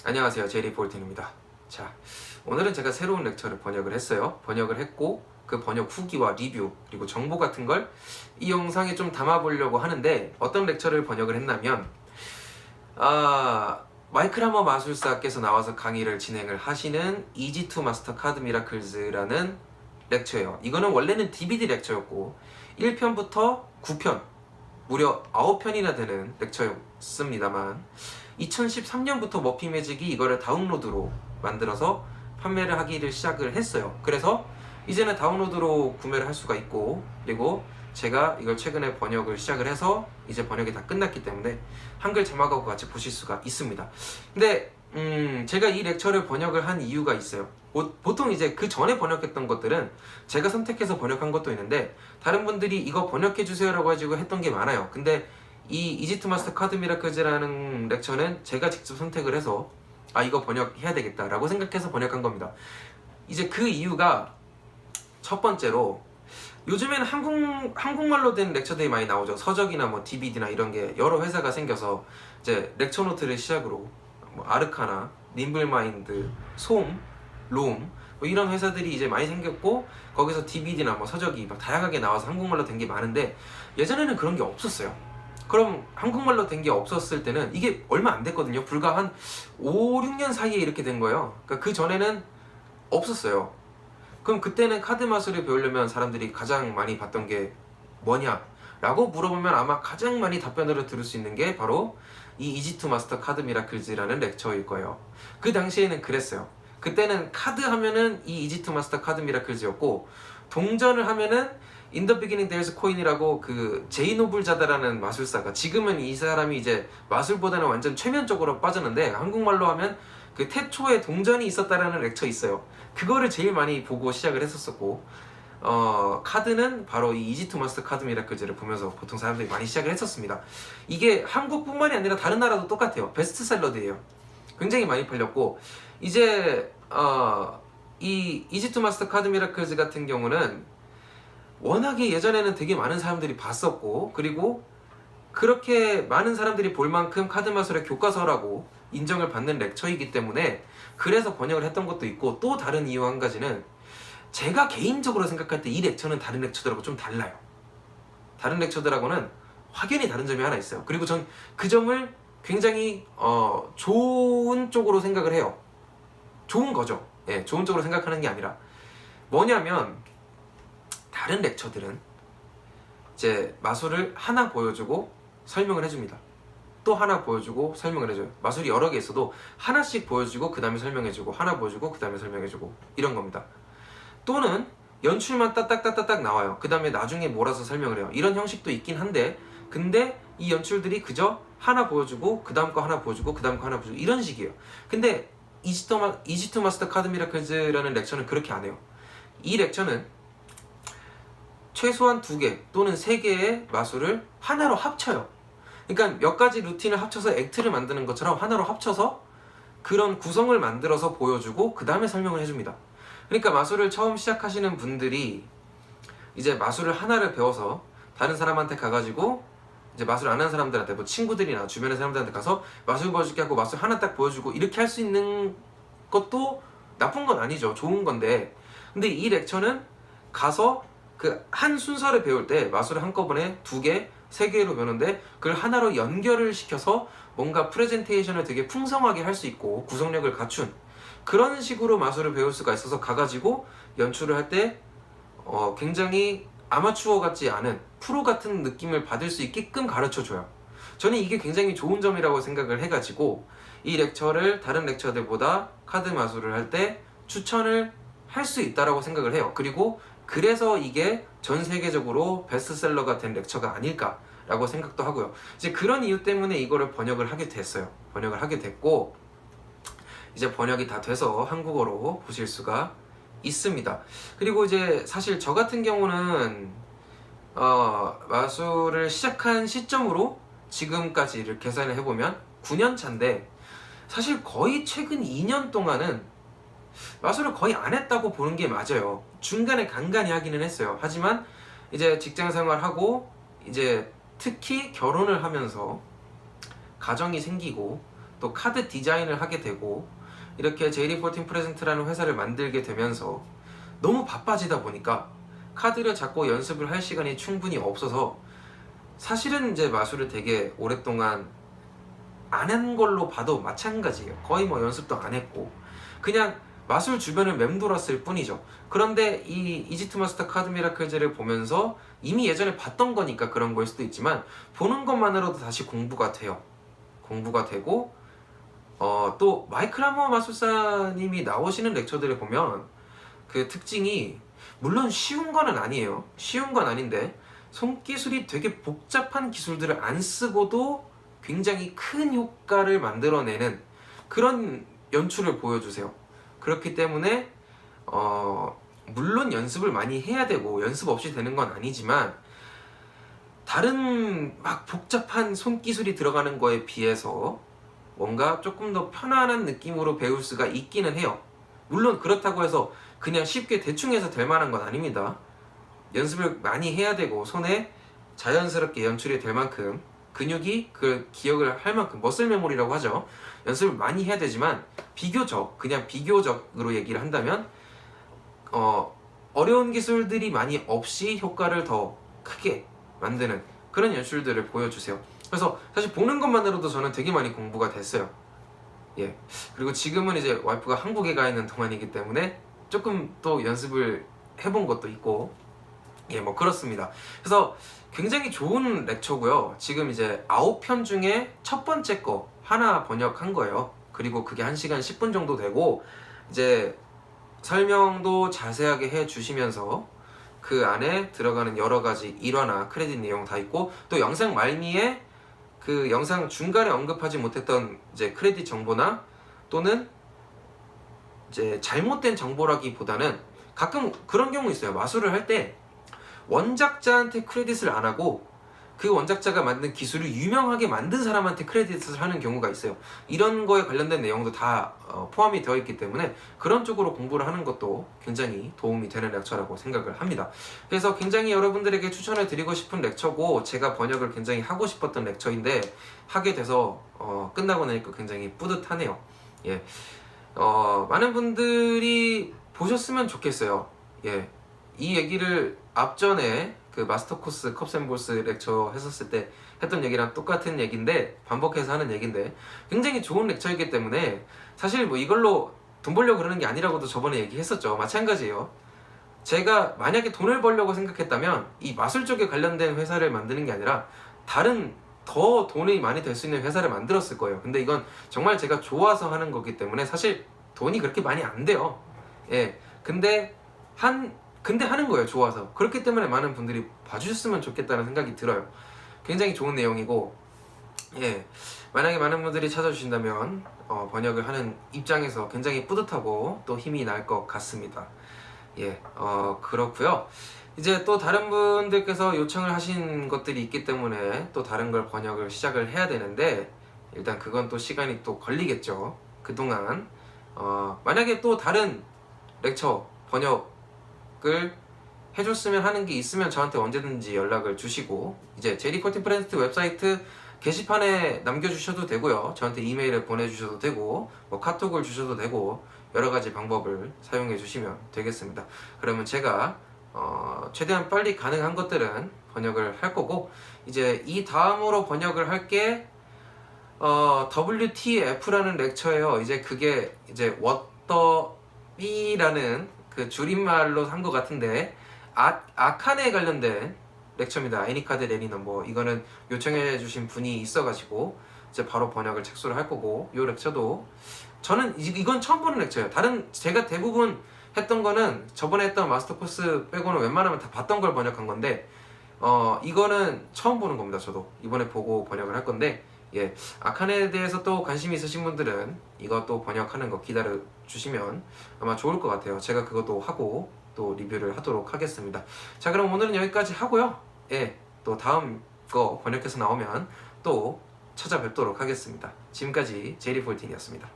안녕하세요, 제리 폴틴입니다. 자, 오늘은 제가 새로운 렉처를 번역을 했어요. 번역을 했고 그 번역 후기와 리뷰 그리고 정보 같은 걸 이 영상에 좀 담아보려고 하는데, 어떤 렉처를 번역을 했냐면 마이크라머 마술사께서 나와서 강의를 진행을 하시는 이지 투 마스터 카드 미라클즈라는 렉처예요. 이거는 원래는 DVD 렉처였고 1편부터 9편 무려 9편이나 되는 렉처였습니다만 2013년부터 머피 매직이 이거를 다운로드로 만들어서 판매를 하기를 시작을 했어요. 그래서 이제는 다운로드로 구매를 할 수가 있고, 그리고 제가 이걸 최근에 번역을 시작을 해서 이제 번역이 다 끝났기 때문에 한글 자막하고 같이 보실 수가 있습니다. 근데 제가 이 렉처를 번역을 한 이유가 있어요. 보통 이제 그 전에 번역했던 것들은 제가 선택해서 번역한 것도 있는데, 다른 분들이 이거 번역해주세요 라고 해가지고 했던 게 많아요. 근데 이 이지 투 마스터 카드 미라클즈라는 렉처는 제가 직접 선택을 해서 이거 번역해야 되겠다 라고 생각해서 번역한 겁니다. 이제 그 이유가, 첫 번째로 요즘에는 한국말로 된 렉처들이 많이 나오죠. 서적이나 뭐 DVD나 이런 게 여러 회사가 생겨서 이제 렉처 노트를 시작으로 뭐 아르카나, 님블마인드, 솜, 롬 뭐 이런 회사들이 이제 많이 생겼고, 거기서 DVD나 뭐 서적이 막 다양하게 나와서 한국말로 된 게 많은데, 예전에는 그런 게 없었어요. 그럼 한국말로 된 게 없었을 때는 이게 얼마 안 됐거든요. 불과 한 5, 6년 사이에 이렇게 된 거예요. 그러니까 그 전에는 없었어요. 그럼 그때는 카드 마술을 배우려면 사람들이 가장 많이 봤던 게 뭐냐? 라고 물어보면 아마 가장 많이 답변으로 들을 수 있는 게 바로 이 이지 투 마스터 카드 미라클즈라는 렉처일 거예요. 그 당시에는 그랬어요. 그때는 카드 하면은 이 이지 투 마스터 카드 미라클즈였고, 동전을 하면은 In the beginning there's coin이라고 그 제이 노블자다라는 마술사가, 지금은 이 사람이 이제 마술보다는 완전 최면적으로 빠졌는데 한국말로 하면 그 태초에 동전이 있었다라는 렉처 있어요. 그거를 제일 많이 보고 시작을 했었고, 카드는 바로 이 이지 투 마스터 카드 미라클즈를 보면서 보통 사람들이 많이 시작을 했었습니다. 이게 한국뿐만이 아니라 다른 나라도 똑같아요. 베스트셀러들이에요. 굉장히 많이 팔렸고, 이제 이 이지 투 마스터 카드 미라클즈 같은 경우는 워낙에 예전에는 되게 많은 사람들이 봤었고, 그리고 그렇게 많은 사람들이 볼 만큼 카드 마술의 교과서라고 인정을 받는 렉처이기 때문에 그래서 번역을 했던 것도 있고, 또 다른 이유 한 가지는 제가 개인적으로 생각할 때 이 렉처는 다른 렉처들하고 좀 달라요. 다른 렉처들하고는 확연히 다른 점이 하나 있어요. 그리고 전 그 점을 굉장히 좋은 쪽으로 생각을 해요. 좋은 거죠. 예, 좋은 쪽으로 생각하는 게 아니라 뭐냐면, 다른 렉처들은 이제 마술을 하나 보여주고 설명을 해줍니다. 또 하나 보여주고 설명을 해줘요. 마술이 여러 개 있어도 하나씩 보여주고 그 다음에 설명해주고, 하나 보여주고 그 다음에 설명해주고, 이런 겁니다. 또는 연출만 따딱따딱딱 나와요. 그 다음에 나중에 몰아서 설명을 해요. 이런 형식도 있긴 한데, 근데 이 연출들이 그저 하나 보여주고 그 다음 거 하나 보여주고 그 다음 거 하나 보여주고 이런 식이에요. 근데 이지 투 마스터 카드 미라클즈라는 렉처는 그렇게 안 해요. 이 렉처는 최소한 2개 또는 3개의 마술을 하나로 합쳐요. 그러니까 몇 가지 루틴을 합쳐서 액트를 만드는 것처럼 하나로 합쳐서 그런 구성을 만들어서 보여주고 그 다음에 설명을 해줍니다. 그러니까 마술을 처음 시작하시는 분들이 이제 마술을 하나를 배워서 다른 사람한테 가가지고 이제 마술 안 하는 사람들한테, 뭐 친구들이나 주변의 사람들한테 가서 마술 보여줄게 하고 마술 하나 딱 보여주고 이렇게 할 수 있는 것도 나쁜 건 아니죠. 좋은 건데, 근데 이 렉처는 가서 그 한 순서를 배울 때 마술을 한꺼번에 2개, 3개로 배우는데 그걸 하나로 연결을 시켜서 뭔가 프레젠테이션을 되게 풍성하게 할 수 있고 구성력을 갖춘 그런 식으로 마술을 배울 수가 있어서 가가지고 연출을 할 때 굉장히 아마추어 같지 않은 프로 같은 느낌을 받을 수 있게끔 가르쳐줘요. 저는 이게 굉장히 좋은 점이라고 생각을 해가지고 이 렉처를 다른 렉처들보다 카드 마술을 할 때 추천을 할 수 있다라고 생각을 해요. 그리고 그래서 이게 전 세계적으로 베스트셀러가 된 렉처가 아닐까라고 생각도 하고요. 이제 그런 이유 때문에 이거를 번역을 하게 됐어요. 번역을 하게 됐고, 이제 번역이 다 돼서 한국어로 보실 수가 있습니다. 그리고 이제 사실 저 같은 경우는 마술을 시작한 시점으로 지금까지를 계산을 해보면 9년 차인데, 사실 거의 최근 2년 동안은 마술을 거의 안 했다고 보는 게 맞아요. 중간에 간간히 하기는 했어요. 하지만 이제 직장 생활하고 이제 특히 결혼을 하면서 가정이 생기고 또 카드 디자인을 하게 되고 이렇게 JD14 프레젠트라는 회사를 만들게 되면서 너무 바빠지다 보니까 카드를 잡고 연습을 할 시간이 충분히 없어서 사실은 이제 마술을 되게 오랫동안 안 한 걸로 봐도 마찬가지예요. 거의 뭐 연습도 안 했고 그냥 마술 주변을 맴돌았을 뿐이죠. 그런데 이 이지2 마스터 카드 미라클즈를 보면서 이미 예전에 봤던 거니까 그런 걸 수도 있지만 보는 것만으로도 다시 공부가 돼요. 공부가 되고 또 마이클 하머 마술사님이 나오시는 렉처들을 보면 그 특징이 물론 쉬운 거는 아니에요. 쉬운 건 아닌데 손기술이 되게 복잡한 기술들을 안 쓰고도 굉장히 큰 효과를 만들어내는 그런 연출을 보여주세요. 그렇기 때문에 물론 연습을 많이 해야 되고 연습 없이 되는 건 아니지만 다른 막 복잡한 손기술이 들어가는 거에 비해서 뭔가 조금 더 편안한 느낌으로 배울 수가 있기는 해요. 물론 그렇다고 해서 그냥 쉽게 대충 해서 될 만한 건 아닙니다. 연습을 많이 해야 되고 손에 자연스럽게 연출이 될 만큼 근육이 그 기억을 할 만큼 머슬 메모리라고 하죠. 연습을 많이 해야 되지만 그냥 비교적으로 얘기를 한다면 어려운 기술들이 많이 없이 효과를 더 크게 만드는 그런 연출들을 보여주세요. 그래서 사실 보는 것만으로도 저는 되게 많이 공부가 됐어요. 예. 그리고 지금은 이제 와이프가 한국에 가 있는 동안이기 때문에 조금 또 연습을 해본 것도 있고 예, 뭐 그렇습니다. 그래서 굉장히 좋은 렉처고요. 지금 이제 9편 중에 첫 번째 거 하나 번역한 거예요. 그리고 그게 1시간 10분 정도 되고 이제 설명도 자세하게 해주시면서 그 안에 들어가는 여러 가지 일화나 크레딧 내용 다 있고 또 영상 말미에 그 영상 중간에 언급하지 못했던 이제 크레딧 정보나 또는 이제 잘못된 정보라기보다는 가끔 그런 경우 있어요. 마술을 할 때 원작자한테 크레딧을 안 하고 그 원작자가 만든 기술을 유명하게 만든 사람한테 크레딧을 하는 경우가 있어요. 이런 거에 관련된 내용도 다 포함이 되어 있기 때문에 그런 쪽으로 공부를 하는 것도 굉장히 도움이 되는 렉처라고 생각을 합니다. 그래서 굉장히 여러분들에게 추천을 드리고 싶은 렉처고 제가 번역을 굉장히 하고 싶었던 렉처인데 하게 돼서 끝나고 나니까 굉장히 뿌듯하네요. 예, 많은 분들이 보셨으면 좋겠어요. 예, 이 얘기를 앞전에 그 마스터 코스 컵스앤볼스 렉처 했었을 때 했던 얘기랑 똑같은 얘기인데 반복해서 하는 얘기인데 굉장히 좋은 렉처이기 때문에 사실 뭐 이걸로 돈 벌려고 그러는 게 아니라고도 저번에 얘기했었죠. 마찬가지예요. 제가 만약에 돈을 벌려고 생각했다면 이 마술 쪽에 관련된 회사를 만드는 게 아니라 다른 더 돈이 많이 될 수 있는 회사를 만들었을 거예요. 근데 이건 정말 제가 좋아서 하는 거기 때문에 사실 돈이 그렇게 많이 안 돼요. 예, 근데 하는 거예요. 좋아서. 그렇기 때문에 많은 분들이 봐주셨으면 좋겠다는 생각이 들어요. 굉장히 좋은 내용이고 예, 만약에 많은 분들이 찾아주신다면 번역을 하는 입장에서 굉장히 뿌듯하고 또 힘이 날 것 같습니다. 예, 그렇고요. 이제 또 다른 분들께서 요청을 하신 것들이 있기 때문에 또 다른 걸 번역을 시작을 해야 되는데 일단 그건 또 시간이 또 걸리겠죠. 그동안 만약에 또 다른 렉처 번역을 해줬으면 하는 게 있으면 저한테 언제든지 연락을 주시고 이제 JD14 프레젠트 웹사이트 게시판에 남겨주셔도 되고요. 저한테 이메일을 보내주셔도 되고 뭐 카톡을 주셔도 되고 여러 가지 방법을 사용해 주시면 되겠습니다. 그러면 제가 최대한 빨리 가능한 것들은 번역을 할 거고 이제 이 다음으로 번역을 할 게 WTF라는 렉처예요. 이제 그게 이제 What the B라는 그 줄임말로 한 것 같은데 아칸에 관련된 렉처입니다. 애니카드 레니 넘버. 이거는 요청해 주신 분이 있어가지고 이제 바로 번역을 착수를 할 거고 이 렉처도 저는 이건 처음 보는 렉처예요. 다른 제가 대부분 했던 거는 저번에 했던 마스터 코스 빼고는 웬만하면 다 봤던 걸 번역한 건데 이거는 처음 보는 겁니다. 저도 이번에 보고 번역을 할 건데 예, 아칸에 대해서 또 관심이 있으신 분들은 이것도 번역하는 거 기다려 주시면 아마 좋을 것 같아요. 제가 그것도 하고 또 리뷰를 하도록 하겠습니다. 자, 그럼 오늘은 여기까지 하고요. 예, 또 다음 거 번역해서 나오면 또 찾아뵙도록 하겠습니다. 지금까지 JD14이었습니다.